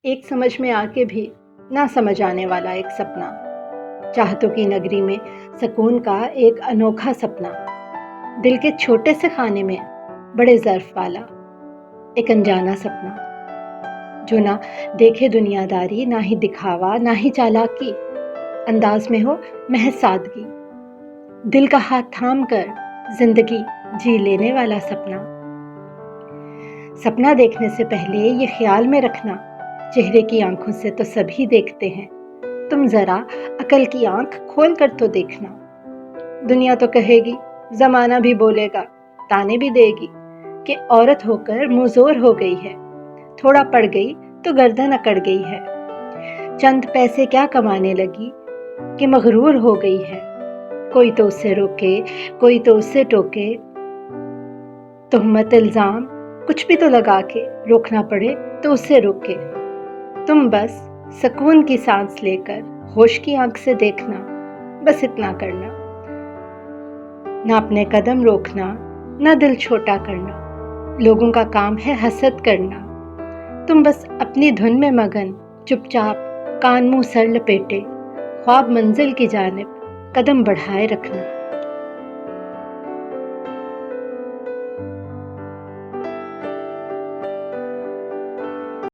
ایک سمجھ میں آ کے بھی نہ سمجھ آنے والا ایک سپنا، چاہتوں کی نگری میں سکون کا ایک انوکھا سپنا، دل کے چھوٹے سے خانے میں بڑے ظرف والا ایک انجانا سپنا، جو نہ دیکھے دنیا داری، نہ ہی دکھاوا، نہ ہی چالاکی، انداز میں ہو محض سادگی، دل کا ہاتھ تھام کر زندگی جی لینے والا سپنا۔ سپنا دیکھنے سے پہلے یہ خیال میں رکھنا، چہرے کی آنکھوں سے تو سبھی دیکھتے ہیں، تم ذرا عقل کی آنکھ کھول کر تو دیکھنا۔ دنیا تو کہے گی، زمانہ بھی بولے گا، تانے بھی دے گی کہ عورت ہو کر موزور ہو گئی ہے، تھوڑا پڑ گئی تو گردن اکڑ گئی ہے، چند پیسے کیا کمانے لگی کہ مغرور ہو گئی ہے، کوئی تو اسے روکے، کوئی تو اسے ٹوکے، تہمت الزام کچھ بھی تو لگا کے روکنا پڑے تو اسے روکے۔ تم بس سکون کی سانس لے کر ہوش کی آنکھ سے دیکھنا، بس اتنا کرنا، نہ اپنے قدم روکنا، نہ دل چھوٹا کرنا، لوگوں کا کام ہے حسد کرنا، تم بس اپنی دھن میں مگن، چپ چاپ کان منہ سر لپیٹے، خواب منزل کی جانب قدم بڑھائے رکھنا۔